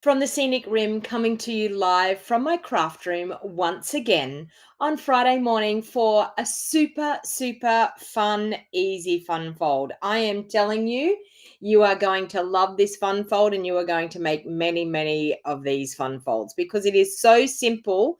From the Scenic Rim, coming to you live from my craft room once again on Friday morning for a super fun, easy fun fold. I am telling you, you are going to love this fun fold and you are going to make many of these fun folds because it is so simple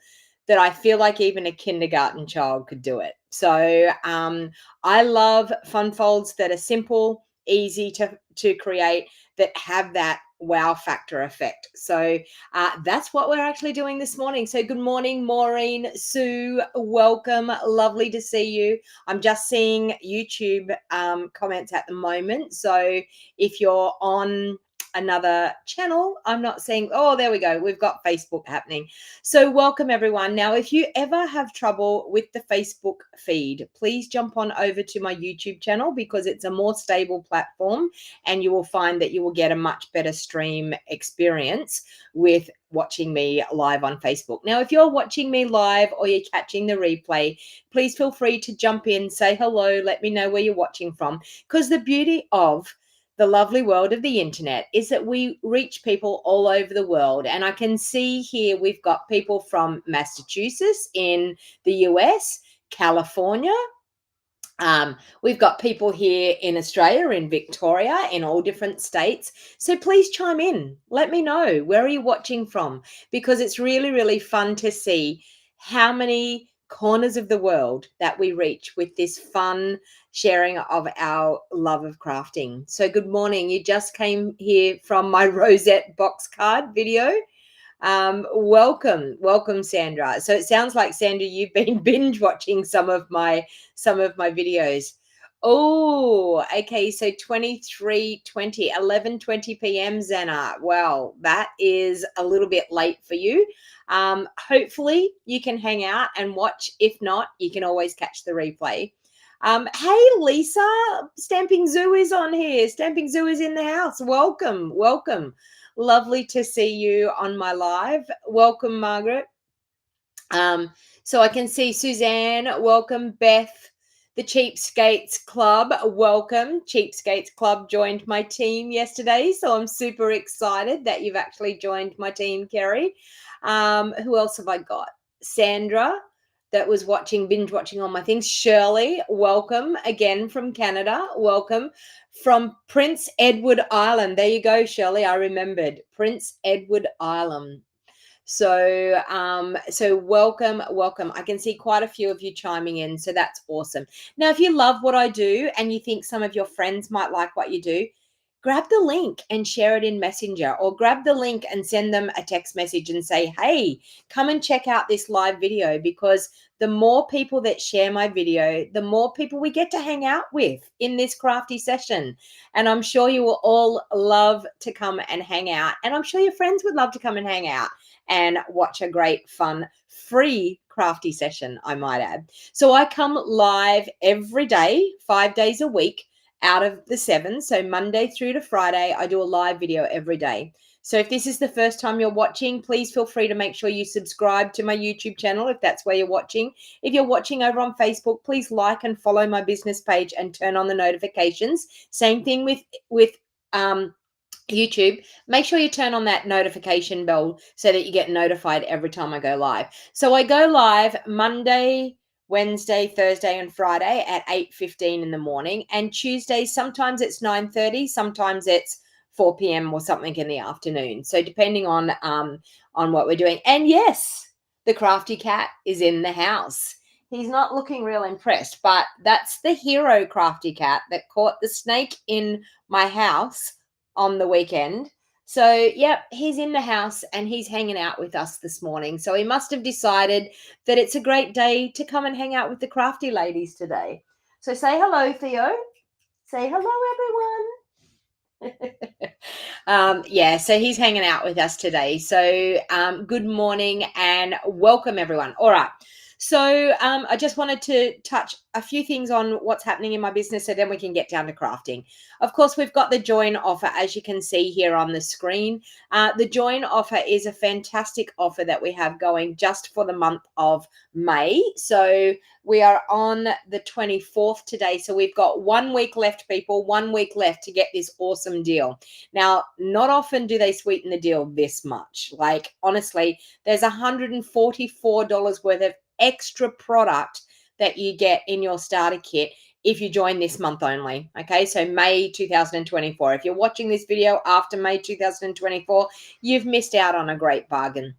that I feel like even a kindergarten child could do it. So I love fun folds that are simple, easy to create, that have that wow factor effect. So that's what we're actually doing this morning. So good morning, Maureen, Sue, welcome. Lovely to see you. I'm just seeing YouTube comments at the moment. So if you're on another channel, I'm not seeing, oh, there we go. We've got Facebook happening. So welcome everyone. Now, if you ever have trouble with the Facebook feed, please jump on over to my YouTube channel because it's a more stable platform and you will find that you will get a much better stream experience with watching me live on Facebook. Now, if you're watching me live or you're catching the replay, please feel free to jump in, say hello, let me know where you're watching from, because the beauty of the lovely world of the internet is that we reach people all over the world. And I can see here we've got people from Massachusetts in the US, California. We've got people here in Australia, in Victoria, in all different states. So please chime in. Let me know, where are you watching from? Because it's really fun to see how many corners of the world that we reach with this fun sharing of our love of crafting. So good morning. You just came here from my Rosette box card video. Welcome, Sandra. So it sounds like, Sandra, you've been binge watching some of my videos. Oh, okay. So 23:20, 11:20 p.m. Zana. Well, that is a little bit late for you. Hopefully you can hang out and watch. If not, you can always catch the replay. Hey, Lisa, Stamping Zoo is on here. Stamping Zoo is in the house. Welcome. Lovely to see you on my live. Welcome, Margaret. So I can see Suzanne. Welcome, Beth. The Cheapskates Club. Welcome. Cheapskates Club joined my team yesterday, so I'm super excited that you've actually joined my team, Kerry. Who else have I got? Sandra, that was binge watching all my things. Shirley, welcome again from Canada. Welcome from Prince Edward Island. There you go, Shirley. I remembered Prince Edward Island. So welcome. I can see quite a few of you chiming in, so that's awesome. Now, if you love what I do and you think some of your friends might like what you do, grab the link and share it in Messenger, or grab the link and send them a text message and say, hey, come and check out this live video, because the more people that share my video, the more people we get to hang out with in this crafty session. And I'm sure you will all love to come and hang out. And I'm sure your friends would love to come and hang out and watch a great, fun, free crafty session, I might add. So I come live every day, 5 days a week out of the 7. So Monday through to Friday, I do a live video every day. So if this is the first time you're watching, please feel free to make sure you subscribe to my YouTube channel if that's where you're watching. If you're watching over on Facebook, please like and follow my business page and turn on the notifications. Same thing with YouTube. Make sure you turn on that notification bell so that you get notified every time I go live. So I go live Monday, Wednesday, Thursday, and Friday at 8:15 in the morning, and Tuesdays sometimes it's 9:30, sometimes it's 4 p.m. or something in the afternoon. So depending on what we're doing. And yes, the crafty cat is in the house. He's not looking real impressed, but that's the hero crafty cat that caught the snake in my house on the weekend. So, yep, he's in the house and he's hanging out with us this morning. So he must have decided that it's a great day to come and hang out with the crafty ladies today. So say hello, Theo. Say hello, everyone. Yeah, so he's hanging out with us today. So good morning and welcome, everyone. All right. So I just wanted to touch a few things on what's happening in my business so then we can get down to crafting. Of course, we've got the join offer, as you can see here on the screen. The join offer is a fantastic offer that we have going just for the month of May. So we are on the 24th today. So we've got 1 week left, people, 1 week left to get this awesome deal. Now, not often do they sweeten the deal this much. Like, honestly, there's $144 worth of extra product that you get in your starter kit if you join this month only. Okay, so May 2024. If you're watching this video after May 2024, you've missed out on a great bargain.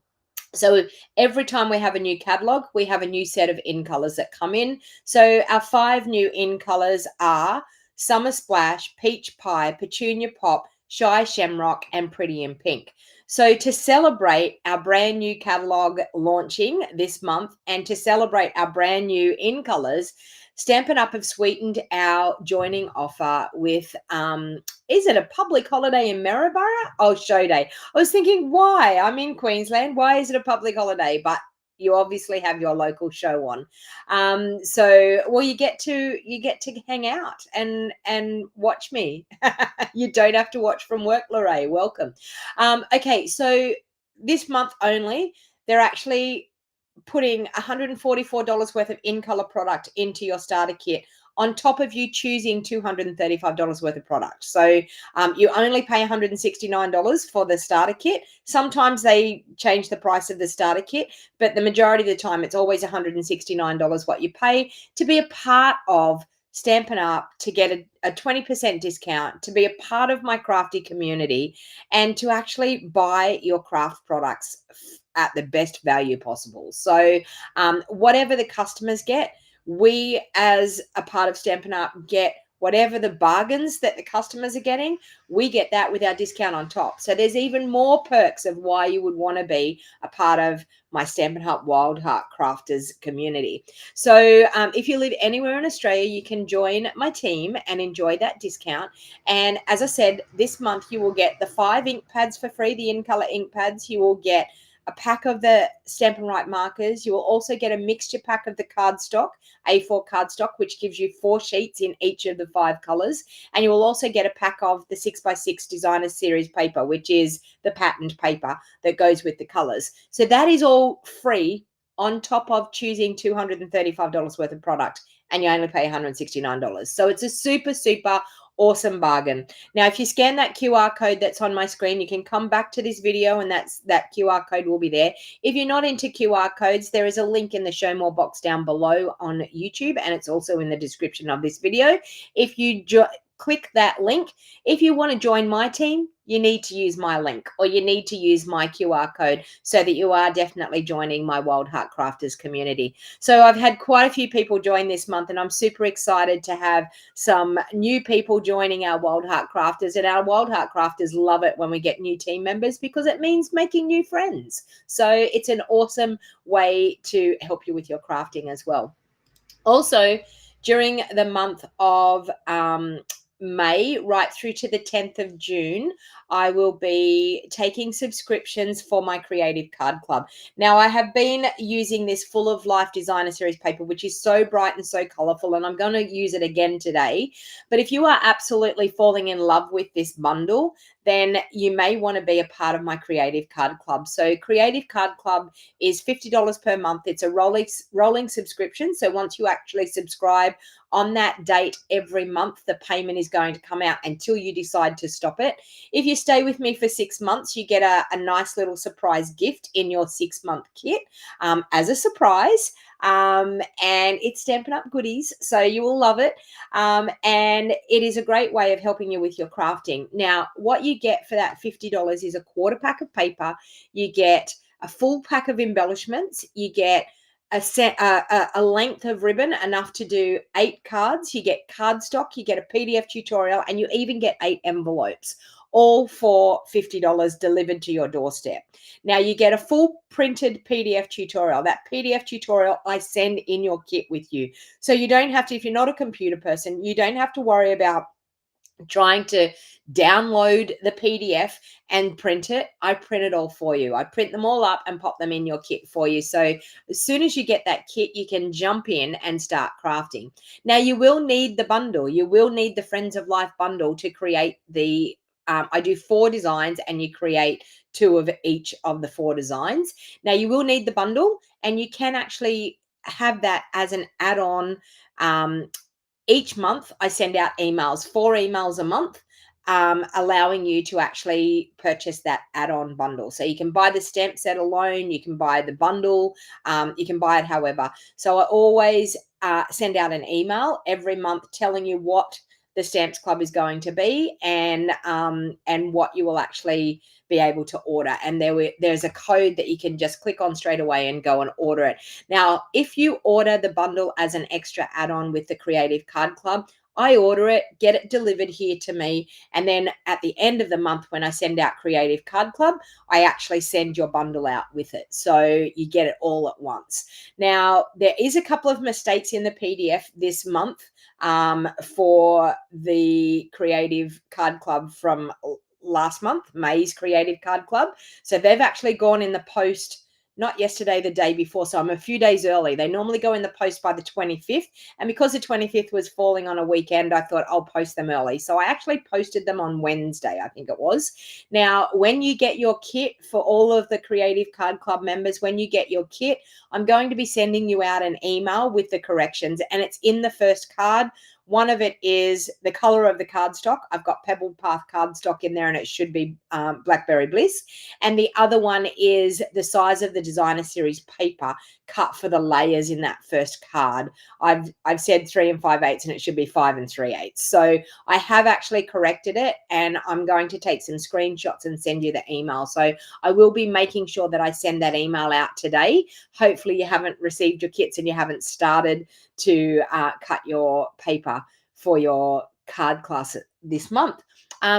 So every time we have a new catalog, we have a new set of in colors that come in. So our 5 new in colors are Summer Splash, Peach Pie, Petunia Pop, Shy Shamrock, and Pretty in Pink. So to celebrate our brand new catalog launching this month and to celebrate our brand new in colors, Stampin' Up have sweetened our joining offer with, is it a public holiday in Maryborough? Oh, show day. I was thinking, why? I'm in Queensland. Why is it a public holiday? But you obviously have your local show on. So well, you get to hang out and watch me. You don't have to watch from work, Lorraine. Welcome. Okay, so this month only, they're actually putting $144 worth of in color product into your starter kit on top of you choosing $235 worth of product. So you only pay $169 for the starter kit. Sometimes they change the price of the starter kit, but the majority of the time it's always $169 what you pay to be a part of Stampin' Up, to get a 20% discount, to be a part of my crafty community, and to actually buy your craft products at the best value possible. So whatever the customers get, we as a part of Stampin' Up get whatever the bargains that the customers are getting, we get that with our discount on top. So there's even more perks of why you would want to be a part of my Stampin' Up Wild Heart Crafters community. So if you live anywhere in Australia, you can join my team and enjoy that discount. And as I said, this month you will get the 5 ink pads for free, the in color ink pads. You will get a pack of the Stampin' Right markers. You will also get a mixture pack of the cardstock, A4 cardstock, which gives you 4 sheets in each of the 5 colors. And you will also get a pack of the 6x6 Designer Series paper, which is the patterned paper that goes with the colors. So that is all free on top of choosing $235 worth of product, and you only pay $169. So it's a super, super awesome bargain. Now, if you scan that QR code that's on my screen, you can come back to this video and that QR code will be there. If you're not into QR codes, there is a link in the show more box down below on YouTube, and it's also in the description of this video. If you click that link, if you want to join my team, you need to use my link, or you need to use my QR code so that you are definitely joining my Wild Heart Crafters community. So I've had quite a few people join this month, and I'm super excited to have some new people joining our Wild Heart Crafters. And our Wild Heart Crafters love it when we get new team members because it means making new friends. So it's an awesome way to help you with your crafting as well. Also, during the month of May right through to the 10th of June, I will be taking subscriptions for my Creative Card Club. Now, I have been using this Full of Life Designer Series paper, which is so bright and so colorful, and I'm going to use it again today. But if you are absolutely falling in love with this bundle, then you may want to be a part of my Creative Card Club. So Creative Card Club is $50 per month. It's a rolling subscription. So once you actually subscribe on that date every month, the payment is going to come out until you decide to stop it. If you stay with me for 6 months, you get a nice little surprise gift in your 6-month kit as a surprise. And it's Stampin' Up goodies, so you will love it. And it is a great way of helping you with your crafting. Now, what you get for that $50 is a quarter pack of paper. You get a full pack of embellishments. You get a length of ribbon enough to do 8 cards. You get cardstock. You get a PDF tutorial, and you even get 8 envelopes, all for $50 delivered to your doorstep. Now, you get a full printed PDF tutorial. That PDF tutorial I send in your kit with you. So you don't have to, if you're not a computer person, you don't have to worry about trying to download the PDF and print it, I print it all for you. I print them all up and pop them in your kit for you. So as soon as you get that kit, you can jump in and start crafting. Now, you will need the bundle. You will need the Friends of Life bundle to create the I do 4 designs and you create 2 of each of the 4 designs. Now, you will need the bundle, and you can actually have that as an add-on. Each month I send out emails, 4 emails a month, allowing you to actually purchase that add-on bundle. So you can buy the stamp set alone, you can buy the bundle, you can buy it however. So I always send out an email every month telling you what the Stamps Club is going to be, and what you will actually be able to order. And there's a code that you can just click on straight away and go and order it. Now, if you order the bundle as an extra add-on with the Creative Card Club, I order it, get it delivered here to me, and then at the end of the month when I send out Creative Card Club, I actually send your bundle out with it. So you get it all at once. Now, there is a couple of mistakes in the PDF this month for the Creative Card Club from last month, May's Creative Card Club. So they've actually gone in the post, not yesterday, the day before. So I'm a few days early. They normally go in the post by the 25th. And because the 25th was falling on a weekend, I thought I'll post them early. So I actually posted them on Wednesday, I think it was. Now, when you get your kit, for all of the Creative Card Club members, when you get your kit, I'm going to be sending you out an email with the corrections, and it's in the first card. One of it is the color of the cardstock. I've got Pebble Path cardstock in there, and it should be Blackberry Bliss. And the other one is the size of the designer series paper cut for the layers in that first card. I've said 3 5/8, and it should be 5 3/8. So I have actually corrected it, and I'm going to take some screenshots and send you the email. So I will be making sure that I send that email out today. Hopefully you haven't received your kits and you haven't started to cut your paper for your card class this month.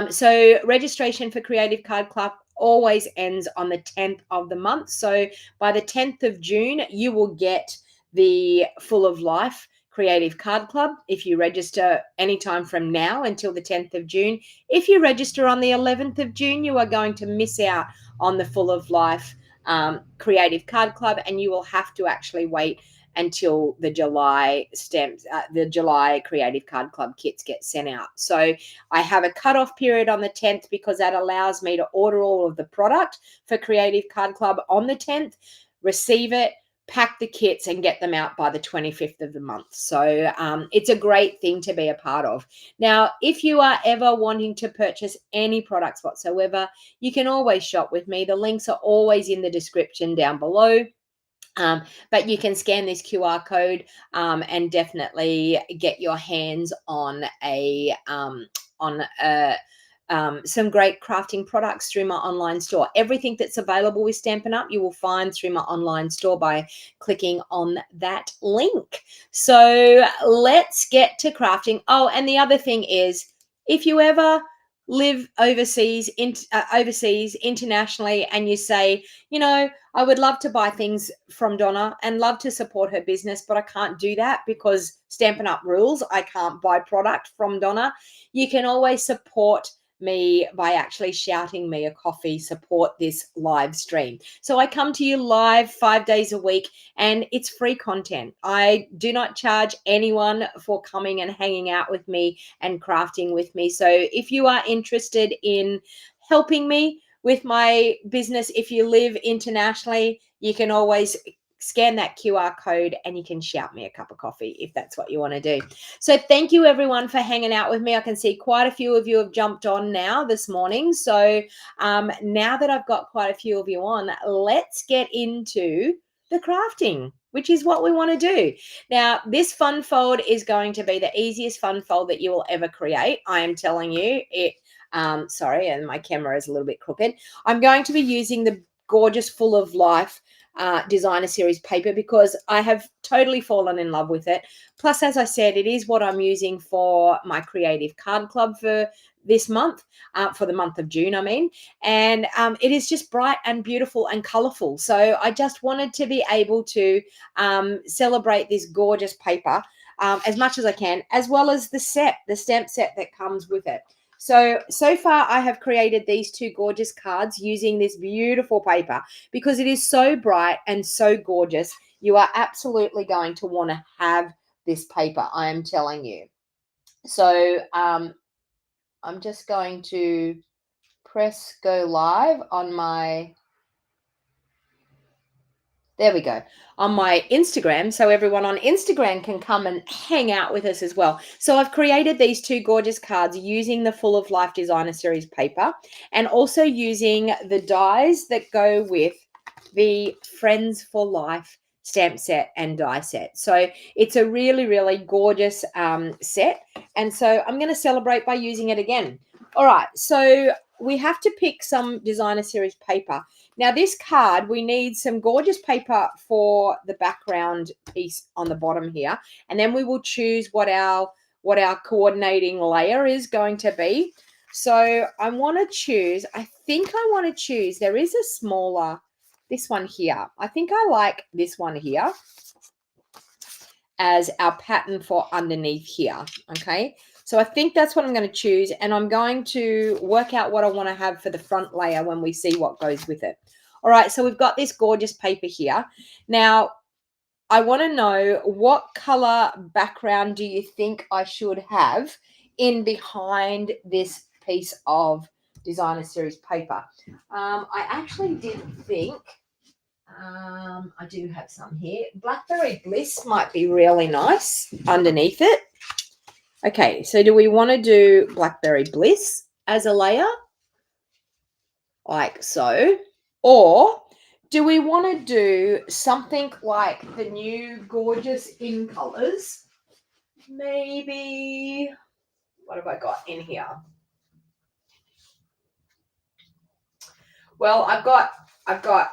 So registration for Creative Card Club always ends on the 10th of the month. So by the 10th of June, you will get the Full of Life Creative Card Club if you register anytime from now until the 10th of June. If you register on the 11th of June, you are going to miss out on the Full of Life Creative Card Club, and you will have to actually wait until the July the July Creative Card Club kits get sent out. So I have a cutoff period on the 10th because that allows me to order all of the product for Creative Card Club on the 10th, receive it, pack the kits, and get them out by the 25th of the month. So it's a great thing to be a part of. Now, if you are ever wanting to purchase any products whatsoever, you can always shop with me. The links are always in the description down below. But you can scan this QR code and definitely get your hands on some great crafting products through my online store. Everything that's available with Stampin' Up, you will find through my online store by clicking on that link. So let's get to crafting. Oh, and the other thing is, if you ever live overseas internationally, and you say, I would love to buy things from Donna and love to support her business, but I can't do that because Stampin' Up rules. I can't buy product from Donna. You can always support me by actually shouting me a coffee, support this live stream. So I come to you live 5 days a week, and it's free content. I do not charge anyone for coming and hanging out with me and crafting with me. So if you are interested in helping me with my business, if you live internationally, you can always scan that QR code and you can shout me a cup of coffee if that's what you want to do. So thank you everyone for hanging out with me. I can see quite a few of you have jumped on now this morning. So now that I've got quite a few of you on, let's get into the crafting, which is what we want to do. Now, this fun fold is going to be the easiest fun fold that you will ever create. I am telling you it. Sorry, and my camera is a little bit crooked. I'm going to be using the gorgeous Full of Life designer series paper because I have totally fallen in love with it. Plus, as I said, it is what I'm using for my Creative Card Club for this month, for the month of June, I mean. And it is just bright and beautiful and colorful. So I just wanted to be able to celebrate this gorgeous paper as much as I can, as well as the stamp set that comes with it. So far I have created these two gorgeous cards using this beautiful paper because it is so bright and so gorgeous. You are absolutely going to want to have this paper, I am telling you. So I'm just going to press go live on my, there we go, on my Instagram, so everyone on Instagram can come and hang out with us as well. So I've created these two gorgeous cards using the Full of Life Designer Series paper and also using the dies that go with the Friends for Life stamp set and die set. So it's a really, really gorgeous set. And so I'm going to celebrate by using it again. All right, so we have to pick some Designer Series paper. Now, this card, we need some gorgeous paper for the background piece on the bottom here. And then we will choose what our coordinating layer is going to be. So I want to choose, there is a smaller, this one here. I think I like this one here as our pattern for underneath here, okay? So I think that's what I'm going to choose, and I'm going to work out what I want to have for the front layer when we see what goes with it. All right, so we've got this gorgeous paper here. Now, I want to know what color background do you think I should have in behind this piece of Designer Series paper? I actually did think, I do have some here. Blackberry Bliss might be really nice underneath it. Okay, so do we want to do Blackberry Bliss as a layer? Like so. Or do we want to do something like the new gorgeous In Colors? Maybe, what have I got in here? Well, I've got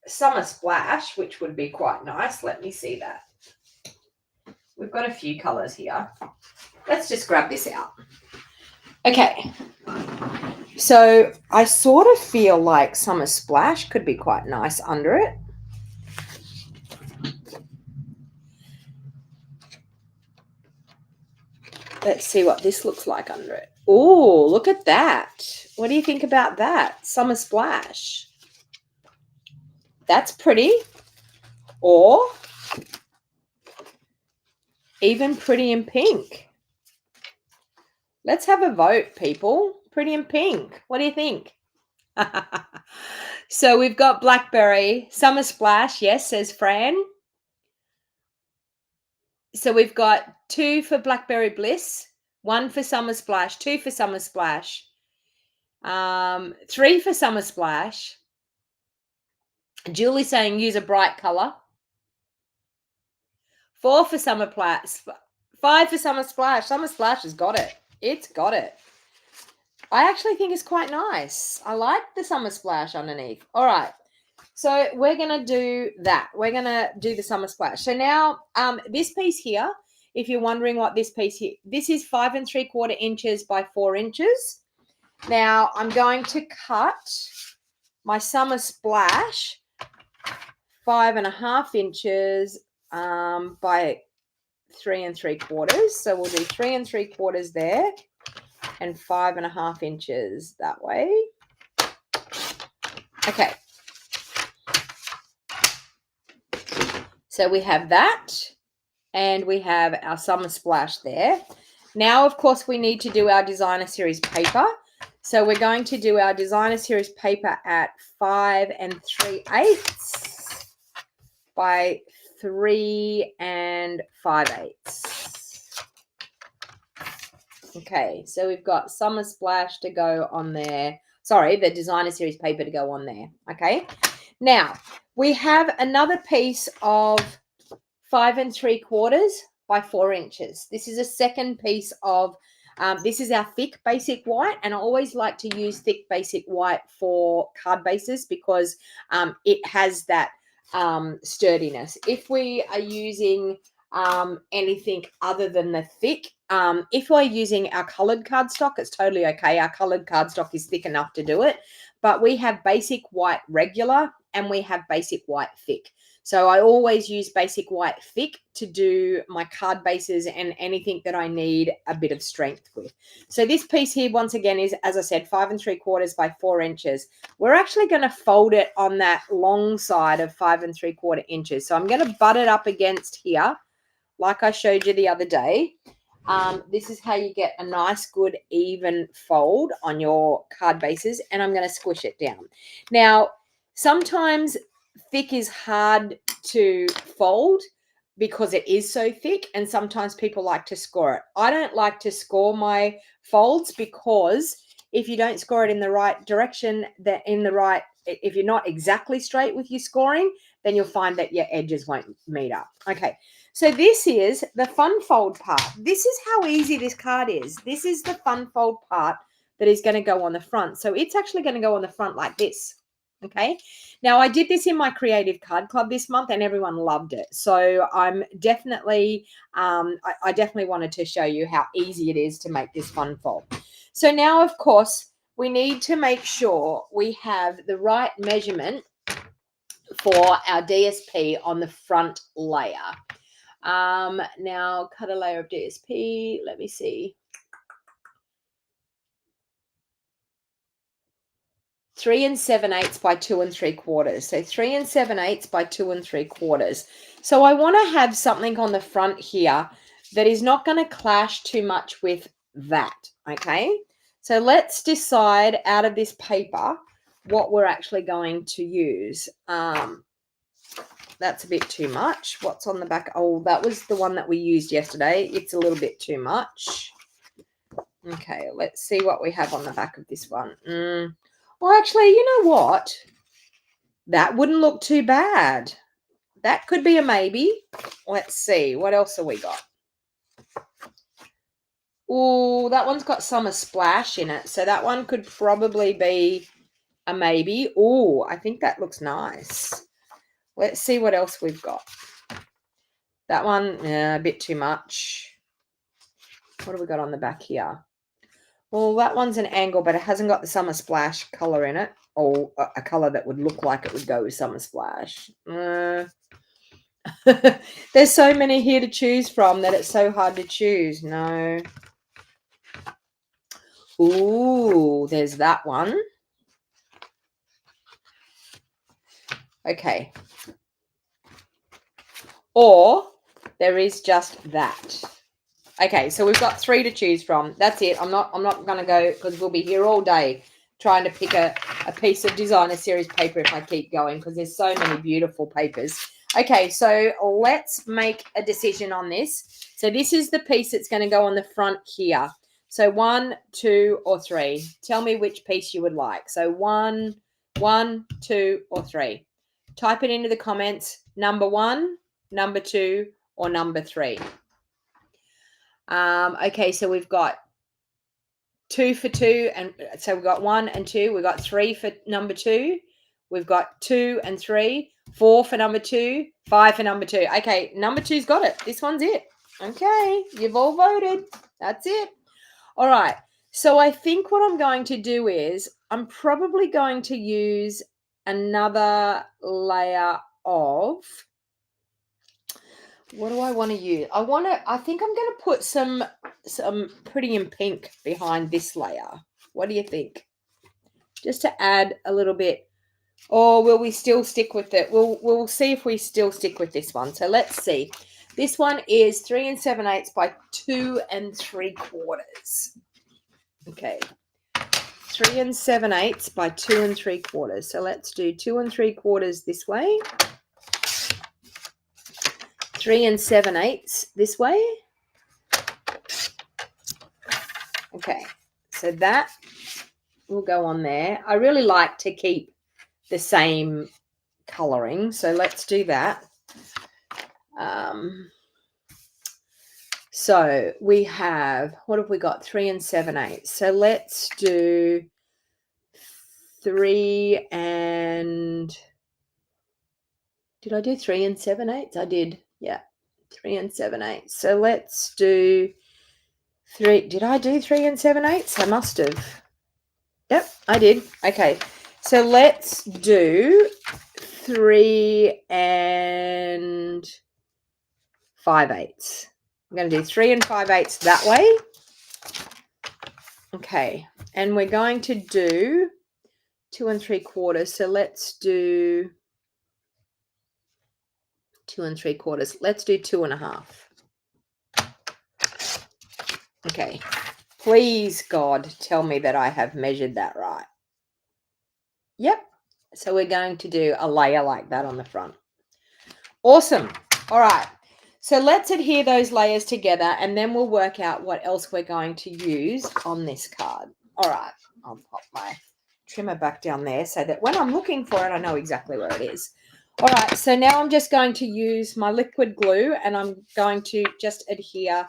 Summer Splash, which would be quite nice. Let me see that. We've got a few colors here. Let's just grab this out. Okay. So I sort of feel like Summer Splash could be quite nice under it. Let's see what this looks like under it. Oh, look at that. What do you think about that? Summer Splash. That's pretty. Or even Pretty in Pink. Let's have a vote, people. Pretty in Pink. What do you think? So we've got Blackberry, Summer Splash. Yes, says Fran. So we've got 2 for Blackberry Bliss, 1 for Summer Splash, 2 for Summer Splash, 3 for Summer Splash. Julie's saying use a bright color. 4 for Summer Splash, 5 for Summer Splash. Summer Splash has got it. It's got it. I actually think it's quite nice. I like the Summer Splash underneath. All right. So we're going to do that. We're going to do the Summer Splash. So now this piece here, if you're wondering what this piece here, this is 5 3/4 inches by 4 inches. Now I'm going to cut my Summer Splash 5 1/2 inches by 3 3/4. So we'll do 3 3/4 there and 5 1/2 inches that way. Okay. So we have that, and we have our Summer Splash there. Now, of course, we need to do our Designer Series paper. So we're going to do our Designer Series paper at 5 3/8 by 3 5/8. Okay, so we've got Summer Splash to go on there. Sorry, the Designer Series paper to go on there. Okay, now we have another piece of 5 3/4 by 4 inches. This is a second piece of, this is our thick basic white, and I always like to use thick basic white for card bases because it has that sturdiness. If we are using anything other than the thick, if we're using our colored cardstock, it's totally okay. Our colored cardstock is thick enough to do it. but we have basic white regular and we have basic white thick. So I always use basic white thick to do my card bases and anything that I need a bit of strength with. So this piece here, once again, is, as I said, 5 3/4 by 4 inches. We're actually going to fold it on that long side of 5 3/4 inches. So I'm going to butt it up against here, like I showed you the other day. This is how you get a nice, good, even fold on your card bases, and I'm going to squish it down. Now, sometimes thick is hard to fold because it is so thick, and sometimes people like to score it. I don't like to score my folds because if you don't score it in the right direction, if you're not exactly straight with your scoring, then you'll find that your edges won't meet up. Okay, so this is the fun fold part. This is how easy this card is. This is the fun fold part that is going to go on the front. So it's actually going to go on the front like this. Okay, now I did this in my creative card club this month and everyone loved it. So I'm definitely, I definitely wanted to show you how easy it is to make this fun fold. So now, of course, we need to make sure we have the right measurement for our DSP on the front layer. Now cut a layer of DSP. Let me see. 3 7/8 by 2 3/4. So 3 7/8 by 2 3/4. So I want to have something on the front here that is not going to clash too much with that. Okay. So let's decide out of this paper what we're actually going to use. That's a bit too much. What's on the back? Oh, that was the one that we used yesterday. It's a little bit too much. Okay, let's see what we have on the back of this one. Well, actually, you know what? That wouldn't look too bad. That could be a maybe. Let's see. What else have we got? Oh, that one's got Summer Splash in it. So that one could probably be a maybe. Oh, I think that looks nice. Let's see what else we've got. That one, a bit too much. What have we got on the back here? Well, that one's an angle, but it hasn't got the Summer Splash color in it. Or a color that would look like it would go with Summer Splash. There's so many here to choose from that it's so hard to choose. No. Ooh, there's that one. Okay. Or there is just that. Okay, so we've got 3 to choose from. That's it. I'm not going to go because we'll be here all day trying to pick a piece of designer series paper if I keep going because there's so many beautiful papers. Okay, so let's make a decision on this. So this is the piece that's going to go on the front here. So 1, 2, or 3. Tell me which piece you would like. So 1, 2, or 3. Type it into the comments. Number 1, number 2, or number 3. Okay, so we've got 2 for 2, and so we've got 1 and 2. We've got 3 for number 2. We've got 2 and 3. 4 for number 2. 5 for number 2. Okay, number 2's got it. This one's it. Okay, you've all voted. That's it. All right. So I think what I'm going to do is I'm probably going to use another layer of, what do I want to use? I think I'm going to put some Pretty in Pink behind this layer. What do you think? Just to add a little bit. Or will we still stick with it? We'll see if we still stick with this one. So let's see. This one is 3 7/8 by 2 3/4. Okay. 3 7/8 by 2 3/4. So let's do 2 3/4 this way. 3 7/8 this way. Okay, so that will go on there. I really like to keep the same coloring, so let's do that. So we have, what have we got? 3 7/8. So let's do 3 and, did I do 3 7/8? I did. Yeah, 3 7/8. So let's do 3. Did I do 3 7/8? I must have. Yep, I did. Okay. So let's do 3 and 5/8. I'm going to do 3 and 5/8 that way. Okay, and we're going to do 2 3/4. So let's do 2 3/4. Let's do 2 1/2. Okay, please God, tell me that I have measured that right. Yep. So we're going to do a layer like that on the front. Awesome. All right. So let's adhere those layers together and then we'll work out what else we're going to use on this card. All right. I'll pop my trimmer back down there so that when I'm looking for it, I know exactly where it is. All right. So now I'm just going to use my liquid glue and I'm going to just adhere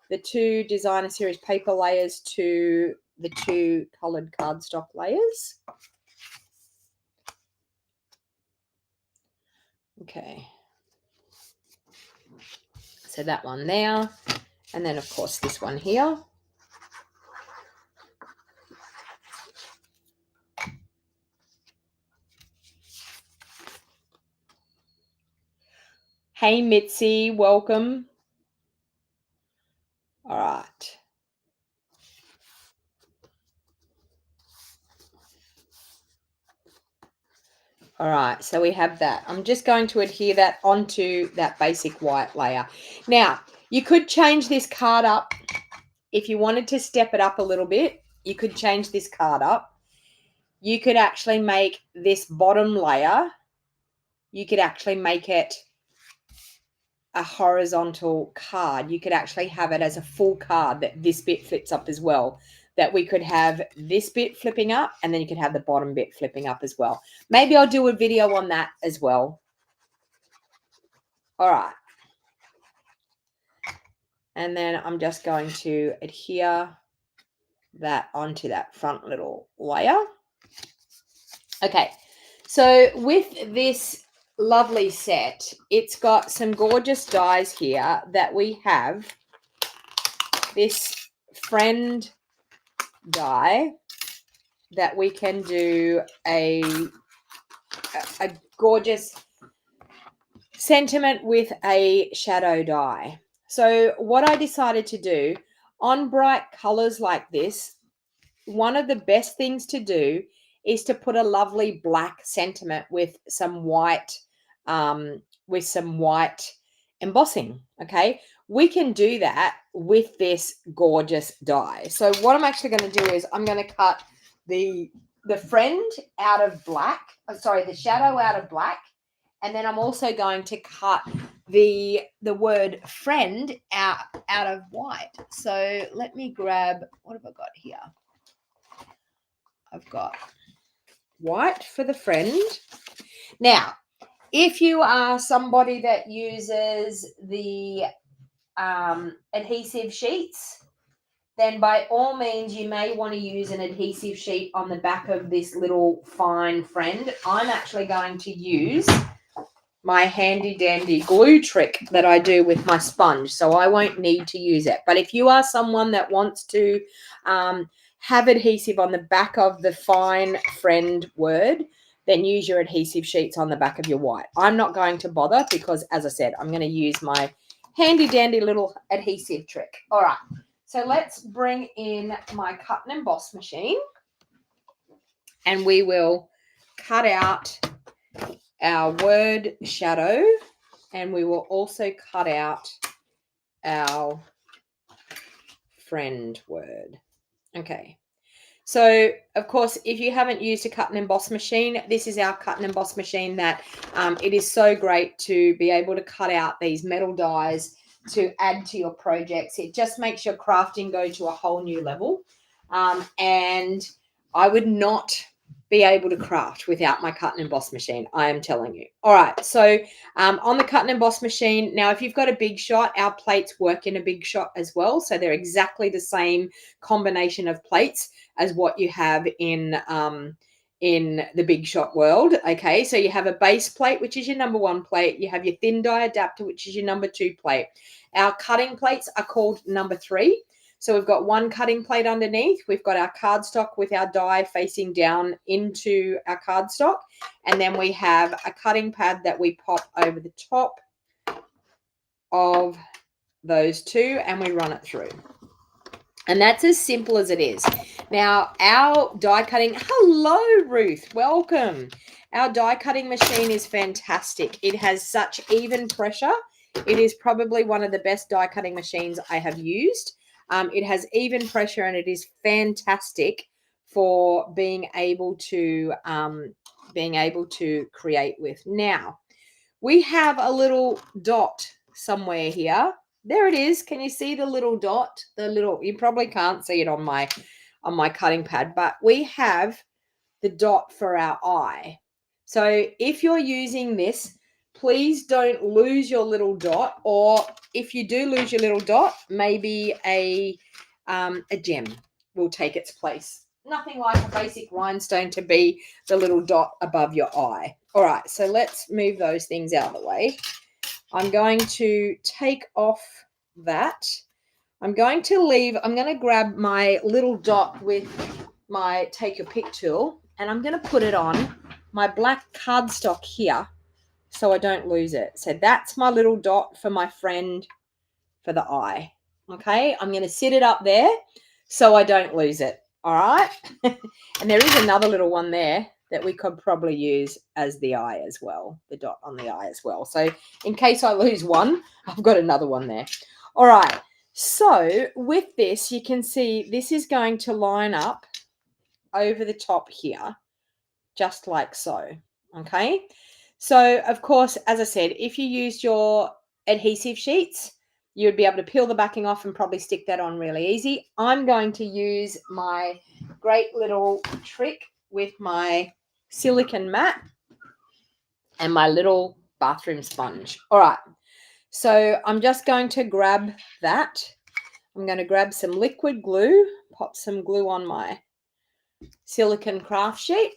the 2 designer series paper layers to the 2 colored cardstock layers. Okay. So that one there, and then of course this one here. Hey Mitzi, welcome. All right. All right, so we have that. I'm just going to adhere that onto that basic white layer. Now, you could change this card up. If you wanted to step it up a little bit, you could change this card up. You could actually make this bottom layer, you could actually make it a horizontal card. You could actually have it as a full card that this bit flips up as well. That we could have this bit flipping up and then you could have the bottom bit flipping up as well. Maybe I'll do a video on that as well. All right. And then I'm just going to adhere that onto that front little layer. Okay. So with this lovely set, it's got some gorgeous dies here that we have. This friend die that we can do a gorgeous sentiment with a shadow die. So what I decided to do on bright colors like this, one of the best things to do is to put a lovely black sentiment with some white embossing. Okay, we can do that with this gorgeous die. So what I'm actually going to do is I'm going to cut the friend out of black, the shadow out of black, and then I'm also going to cut the word friend out of white. So let me grab, what have I got here? I've got white for the friend. Now, if you are somebody that uses the adhesive sheets, then by all means you may want to use an adhesive sheet on the back of this little fine friend. I'm actually going to use my handy dandy glue trick that I do with my sponge, so I won't need to use it. But if you are someone that wants to have adhesive on the back of the fine friend word, then use your adhesive sheets on the back of your white. I'm not going to bother because, as I said, I'm going to use my handy dandy little adhesive trick. All right, so let's bring in my cut and emboss machine and we will cut out our word shadow and we will also cut out our friend word. Okay, so of course if you haven't used a cut and emboss machine, this is our cut and emboss machine that it is so great to be able to cut out these metal dies to add to your projects. It just makes your crafting go to a whole new level, and I would not be able to craft without my cut and emboss machine, I am telling you. All right, so on the cut and emboss machine, now if you've got a big shot, our plates work in a big shot as well, so they're exactly the same combination of plates as what you have in the big shot world. Okay, so you have a base plate, which is your number 1 plate. You have your thin die adapter, which is your number 2 plate. Our cutting plates are called number 3. So we've got one cutting plate underneath. We've got our cardstock with our die facing down into our cardstock. And then we have a cutting pad that we pop over the top of those two and we run it through. And that's as simple as it is. Now, our die cutting, hello, Ruth, welcome. Our die cutting machine is fantastic. It has such even pressure. It is probably one of the best die cutting machines I have used. It has even pressure and it is fantastic for being able to create with. Now, we have a little dot somewhere here. There it is. Can you see the little dot? You probably can't see it on my cutting pad, but we have the dot for our eye. So if you're using this, please don't lose your little dot, or if you do lose your little dot, maybe a gem will take its place. Nothing like a basic rhinestone to be the little dot above your eye. All right, so let's move those things out of the way. I'm going to take off that. I'm going to grab my little dot with my take your pick tool, and I'm going to put it on my black cardstock here so I don't lose it. So that's my little dot for my friend for the eye. Okay, I'm going to sit it up there so I don't lose it. All right. And there is another little one there that we could probably use as the eye as well, the dot on the eye as well. So in case I lose one, I've got another one there. All right. So with this, you can see this is going to line up over the top here, just like so. Okay. So of course, as I said, if you used your adhesive sheets, you'd be able to peel the backing off and probably stick that on really easy. I'm going to use my great little trick with my silicone mat and my little bathroom sponge. All right. So I'm just going to grab that. I'm going to grab some liquid glue, pop some glue on my silicone craft sheet.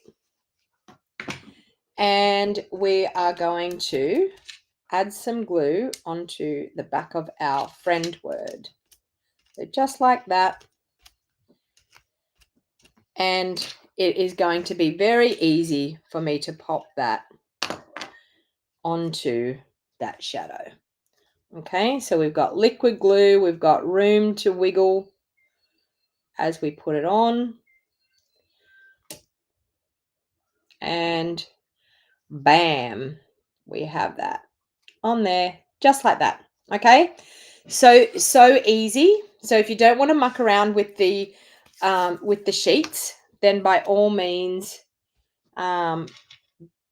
And we are going to add some glue onto the back of our friend word. So just like that. And it is going to be very easy for me to pop that onto that shadow. Okay, so we've got liquid glue, we've got room to wiggle as we put it on. And bam, we have that on there, just like that. Okay, so easy. So if you don't want to muck around with the sheets, then by all means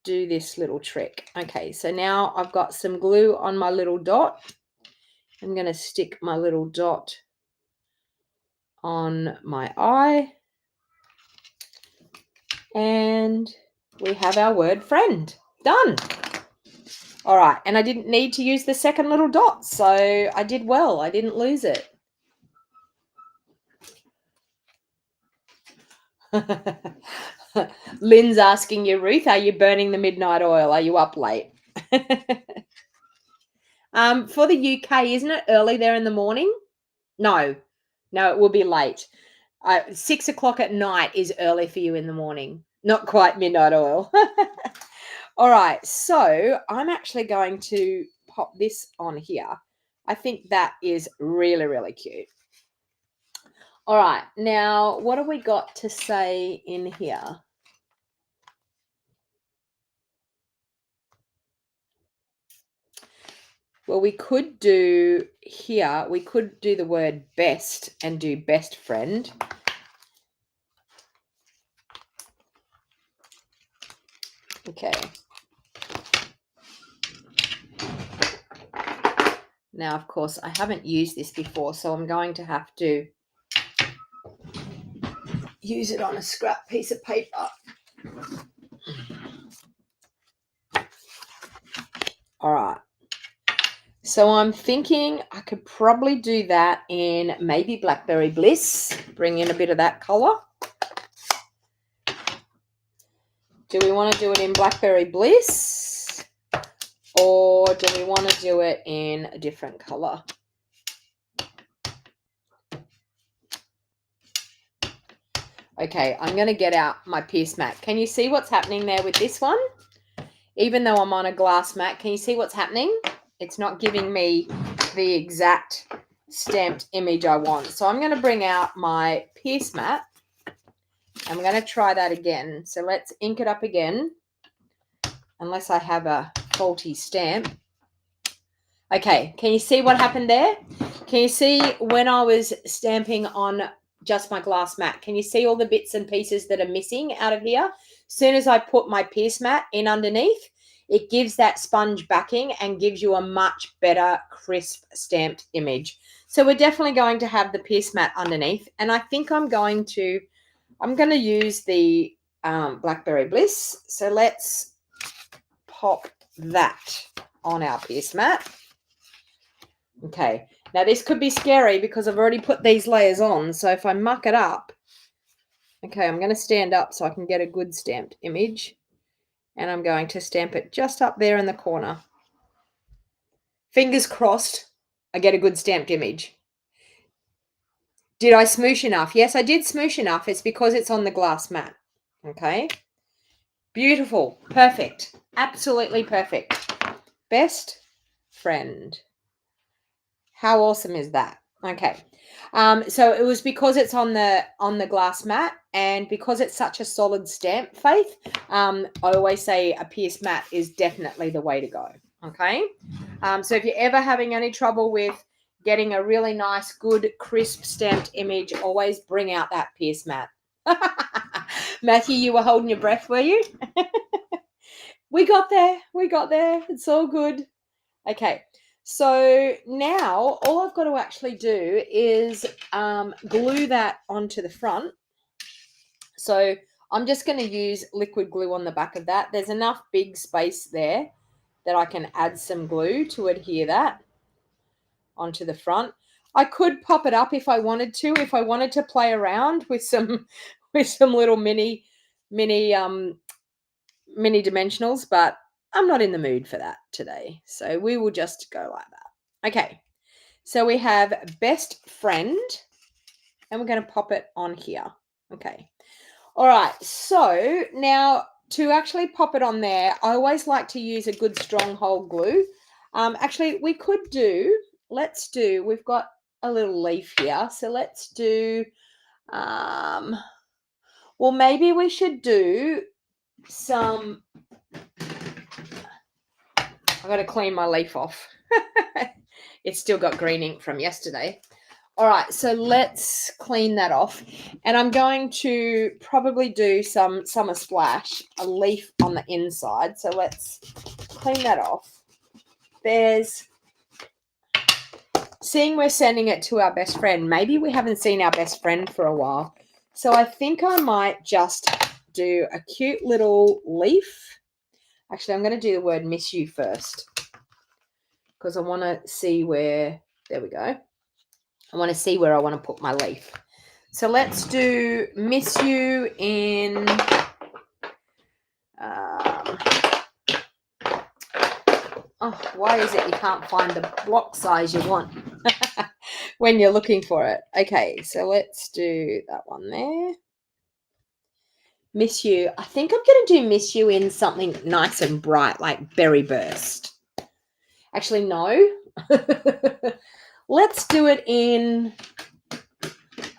do this little trick. Okay, so now I've got some glue on my little dot. I'm going to stick my little dot on my eye, and we have our word friend done. All right, and I didn't need to use the second little dot, so I did well. I didn't lose it. Lynn's asking you, Ruth, are you burning the midnight oil? Are you up late? For the UK, isn't it early there in the morning? No, it will be late. 6 o'clock at night is early for you in the morning. Not quite midnight oil. All right, so I'm actually going to pop this on here. I think that is really, really cute. All right, now what have we got to say in here? Well, we could do here, we could do the word best and do best friend. Okay. Now, of course, I haven't used this before, so I'm going to have to use it on a scrap piece of paper. All right. So I'm thinking I could probably do that in maybe Blackberry Bliss, bring in a bit of that color. Do we want to do it in Blackberry Bliss, or do we want to do it in a different color? Okay, I'm going to get out my pierce mat. Can you see what's happening there with this one? Even though I'm on a glass mat, can you see what's happening? It's not giving me the exact stamped image I want. So I'm going to bring out my pierce mat. I'm going to try that again. So let's ink it up again, unless I have a faulty stamp. Okay, can you see what happened there? Can you see when I was stamping on just my glass mat? Can you see all the bits and pieces that are missing out of here? As soon as I put my pierce mat in underneath, it gives that sponge backing and gives you a much better crisp stamped image. So we're definitely going to have the pierce mat underneath, and I think I'm going to use the Blackberry Bliss. So let's pop that on our pierce mat. Okay, now this could be scary because I've already put these layers on. So if I muck it up, okay, I'm going to stand up so I can get a good stamped image. And I'm going to stamp it just up there in the corner. Fingers crossed, I get a good stamped image. Did I smoosh enough? Yes, I did smoosh enough. It's because it's on the glass mat. Okay. Beautiful. Perfect. Absolutely perfect. Best friend. How awesome is that? Okay. So it was because it's on the glass mat, and because it's such a solid stamp, Faith, I always say a pierced mat is definitely the way to go. Okay. So if you're ever having any trouble with getting a really nice, good, crisp stamped image, always bring out that pierced mat. Matthew, you were holding your breath, were you? We got there. We got there. It's all good. Okay. So now all I've got to actually do is glue that onto the front. So I'm just going to use liquid glue on the back of that. There's enough big space there that I can add some glue to adhere that onto the front. I could pop it up if I wanted to play around with some little mini dimensionals, but I'm not in the mood for that today. So we will just go like that. Okay. So we have best friend, and we're going to pop it on here. Okay. All right. So now to actually pop it on there, I always like to use a good stronghold glue. Actually, we've got a little leaf here. So let's do, well, maybe we should do some, I've got to clean my leaf off. It's still got green ink from yesterday. All right, so let's clean that off. And I'm going to probably do some Summer Splash, a leaf on the inside. So let's clean that off. Seeing we're sending it to our best friend, maybe we haven't seen our best friend for a while. So I think I might just do a cute little leaf. Actually, I'm going to do the word miss you first, because I want to see where, there we go. I want to see where I want to put my leaf. So let's do miss you in, oh, why is it you can't find the block size you want when you're looking for it? Okay, so let's do that one there. Miss you. I think I'm going to do miss you in something nice and bright, like Berry Burst. Actually, no. Let's do it in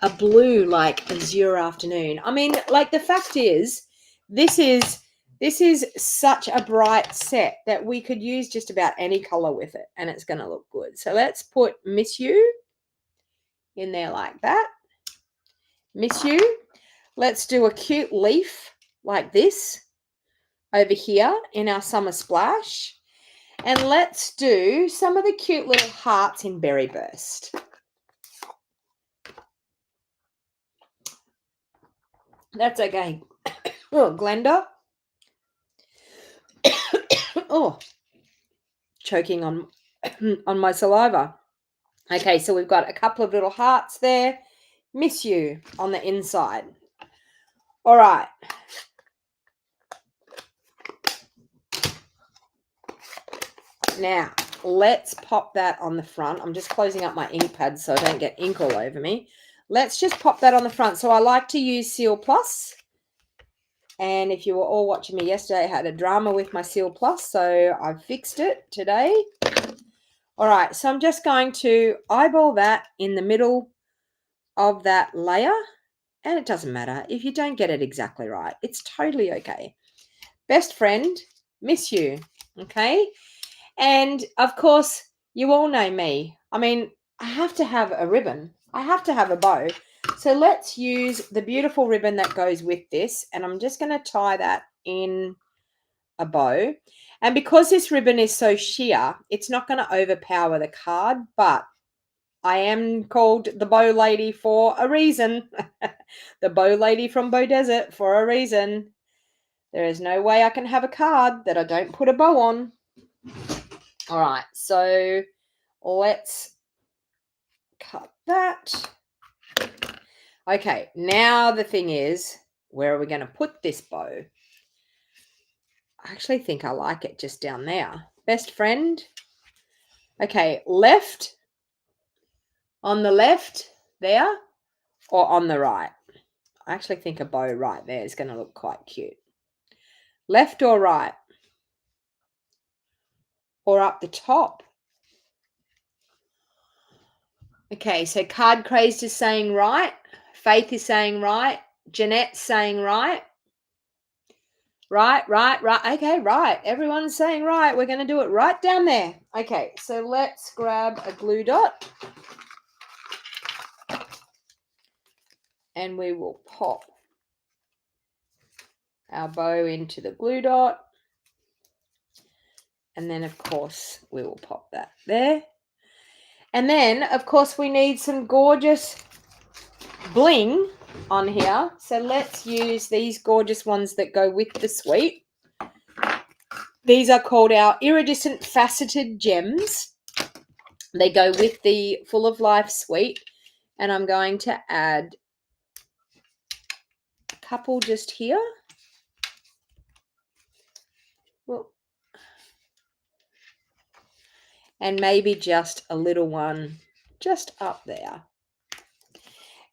a blue, like Azure Afternoon. I mean, like, the fact is, this is such a bright set that we could use just about any color with it, and it's going to look good. So let's put Miss You in there like that. Miss You. Let's do a cute leaf like this over here in our Summer Splash. And let's do some of the cute little hearts in Berry Burst. That's okay. Oh, Glenda. Oh, choking on my saliva. Okay, so we've got a couple of little hearts there. Miss you on the inside. All right. Now, let's pop that on the front. I'm just closing up my ink pad so I don't get ink all over me. let's just pop that on the front. So I like to use Seal Plus. And if you were all watching me yesterday, I had a drama with my Seal Plus, so I've fixed it today. All right, so I'm just going to eyeball that in the middle of that layer. And it doesn't matter if you don't get it exactly right. It's totally okay. Best friend, miss you, okay? And, of course, you all know me. I mean, I have to have a ribbon. I have to have a bow. So let's use the beautiful ribbon that goes with this. And I'm just going to tie that in a bow. And because this ribbon is so sheer, it's not going to overpower the card. But I am called the bow lady for a reason. The bow lady from Bow Desert for a reason. There is no way I can have a card that I don't put a bow on. All right, so let's cut that. Okay, now the thing is, where are we going to put this bow? I actually think I like it just down there. Best friend. Okay, left. On the left there or on the right? I actually think a bow right there is going to look quite cute. Left or right? Or up the top? Okay, so Card Crazed is saying right. Faith is saying right. Jeanette's saying right. Right. Okay, right. Everyone's saying right. We're going to do it right down there. Okay, so let's grab a glue dot. And we will pop our bow into the glue dot. And then, of course, we will pop that there. And then, of course, we need some gorgeous bling on here. So let's use these gorgeous ones that go with the suite. These are called our iridescent faceted gems. They go with the Full of Life suite. And I'm going to add a couple just here. Well, and maybe just a little one just up there.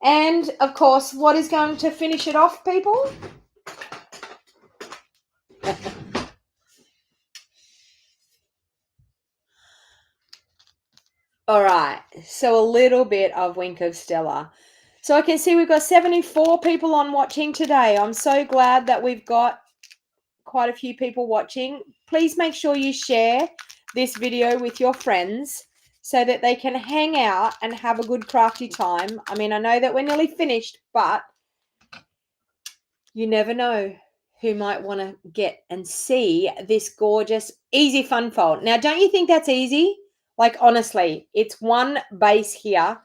And, of course, what is going to finish it off, people? All right, so a little bit of Wink of Stella. So I can see we've got 74 people on watching today. I'm so glad that we've got quite a few people watching. Please make sure you share this video with your friends so that they can hang out and have a good crafty time. I mean, I know that we're nearly finished, but you never know who might want to get and see this gorgeous, easy fun fold. Now, don't you think that's easy? Like, honestly, it's one base here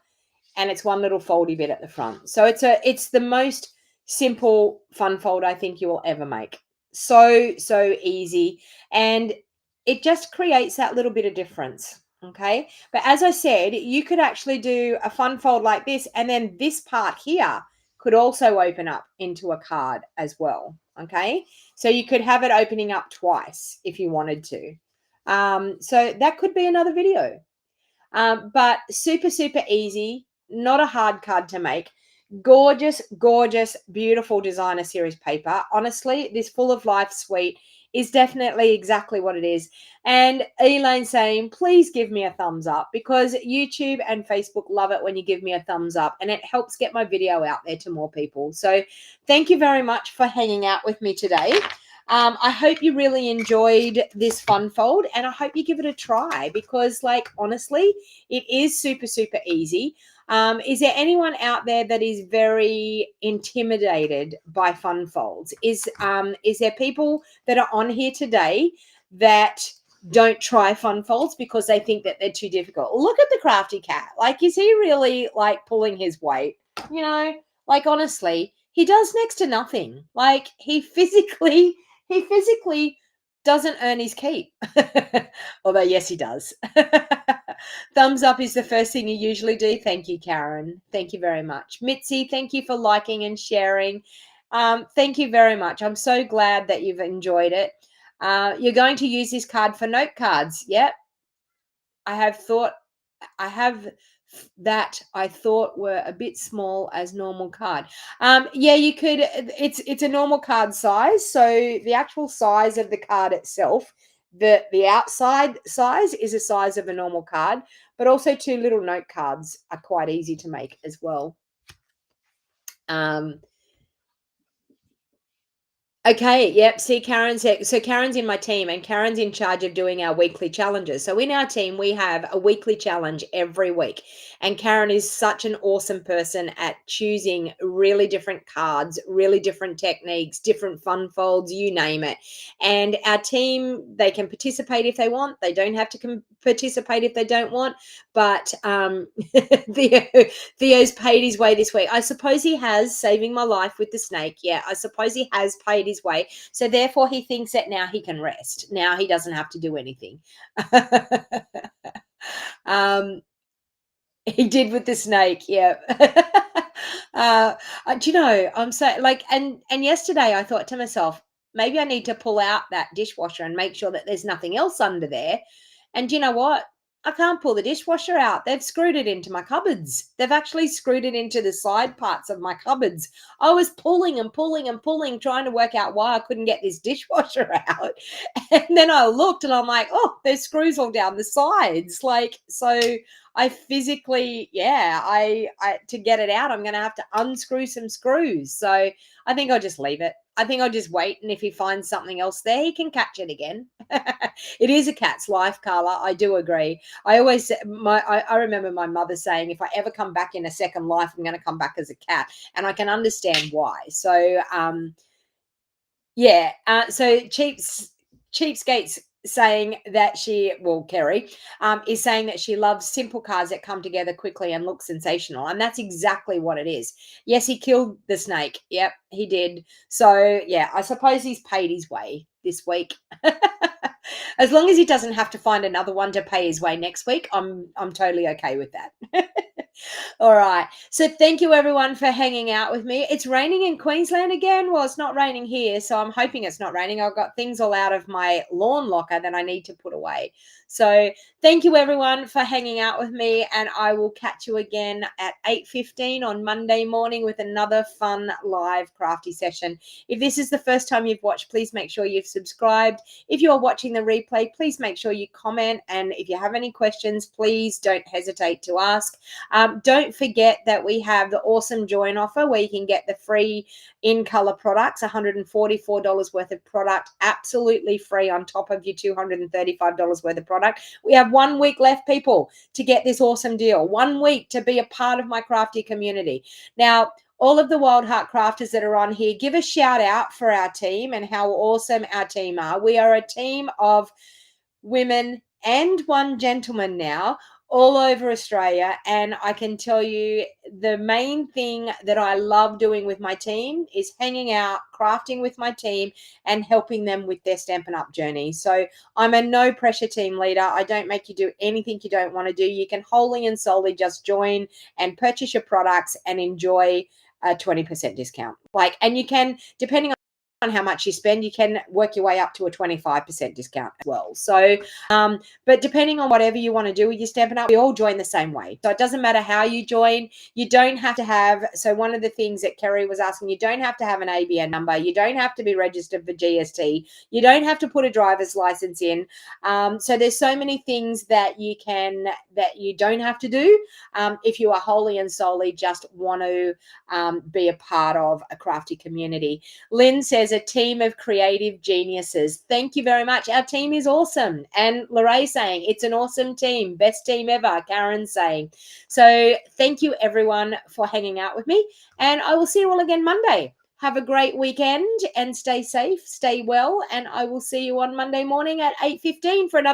and it's one little foldy bit at the front. So it's the most simple fun fold I think you will ever make. So easy. And it just creates that little bit of difference. Okay. But as I said, you could actually do a fun fold like this. And then this part here could also open up into a card as well. Okay. So you could have it opening up twice if you wanted to. So that could be another video. But super easy, not a hard card to make. Gorgeous, beautiful designer series paper. Honestly, this Full of Life suite is definitely exactly what it is. And Elaine saying, please give me a thumbs up, because YouTube and Facebook love it when you give me a thumbs up, and it helps get my video out there to more people. So thank you very much for hanging out with me today. I hope you really enjoyed this fun fold, and I hope you give it a try, because, like, honestly, it is super easy. Is there anyone out there that is very intimidated by fun folds? Is there people that are on here today that don't try fun folds because they think that they're too difficult? Look at the crafty cat. Like, is he really, like, pulling his weight? You know, like, honestly, he does next to nothing. Like, he physically doesn't earn his keep. Although, yes, he does. Thumbs up is the first thing you usually do. Thank you, Karen. Thank you very much. Mitzi, thank you for liking and sharing. Thank you very much. I'm so glad that you've enjoyed it. You're going to use this card for note cards. Yep. I have that I thought were a bit small as normal card. Yeah, you could. It's a normal card size, so the actual size of the card itself, the outside size is a size of a normal card, but also two little note cards are quite easy to make as well. Okay, yep. See, Karen's in my team, and Karen's in charge of doing our weekly challenges. So in our team, we have a weekly challenge every week. And Karen is such an awesome person at choosing really different cards, really different techniques, different fun folds, you name it. And our team, they can participate if they want. They don't have to participate if they don't want. But Theo, Theo's paid his way this week. I suppose he has, saving my life with the snake. Yeah, I suppose he has paid his way. So therefore he thinks that now he can rest. Now he doesn't have to do anything. um, he did with the snake, yeah. Do you know, I'm so like, and yesterday I thought to myself, maybe I need to pull out that dishwasher and make sure that there's nothing else under there. And do you know what? I can't pull the dishwasher out. They've screwed it into my cupboards. They've actually screwed it into the side parts of my cupboards. I was pulling and pulling and pulling, trying to work out why I couldn't get this dishwasher out. And then I looked and I'm like, oh, there's screws all down the sides. Like, so I physically, yeah, I to get it out, I'm going to have to unscrew some screws. So I think I'll just leave it. I think I'll just wait, and if he finds something else there, he can catch it again. It is a cat's life, Carla. I do agree. I always I remember my mother saying, if I ever come back in a second life, I'm going to come back as a cat, and I can understand why. So yeah, so cheapskates saying that Kerry is saying that she loves simple cars that come together quickly and look sensational, and that's exactly what it is. Yes, he killed the snake. Yep, he did. So yeah, I suppose he's paid his way this week. As long as he doesn't have to find another one to pay his way next week, I'm totally okay with that. All right. So thank you everyone for hanging out with me. It's raining in Queensland again. Well, it's not raining here, so I'm hoping it's not raining. I've got things all out of my lawn locker that I need to put away. So thank you everyone for hanging out with me, and I will catch you again at 8:15 on Monday morning with another fun live crafty session. If this is the first time you've watched, please make sure you've subscribed. If you're watching the replay, please make sure you comment, and if you have any questions, please don't hesitate to ask. Don't forget that we have the awesome join offer where you can get the free in color products, $144 worth of product, absolutely free on top of your $235 worth of product. We have 1 week left, people, to get this awesome deal. 1 week to be a part of my crafty community. Now, all of the Wild Heart Crafters that are on here, give a shout out for our team and how awesome our team are. We are a team of women and one gentleman now all over Australia, and I can tell you the main thing that I love doing with my team is hanging out, crafting with my team, and helping them with their Stampin' Up journey. So I'm a no pressure team leader. I don't make you do anything you don't want to do. You can wholly and solely just join and purchase your products and enjoy a 20% discount. And you can, depending on how much you spend, you can work your way up to a 25% discount as well. So but depending on whatever you want to do with your Stampin' Up, we all join the same way. So it doesn't matter how you join. You don't have to have, so one of the things that Kerry was asking, you don't have to have an ABN number. You don't have to be registered for GST. You don't have to put a driver's license in. So there's so many things that you don't have to do if you are wholly and solely just want to be a part of a crafty community. Lynn says, a team of creative geniuses. Thank you very much. Our team is awesome. And Lorraine saying, it's an awesome team. Best team ever. Karen saying. So thank you everyone for hanging out with me. And I will see you all again Monday. Have a great weekend and stay safe, stay well. And I will see you on Monday morning at 8:15 for another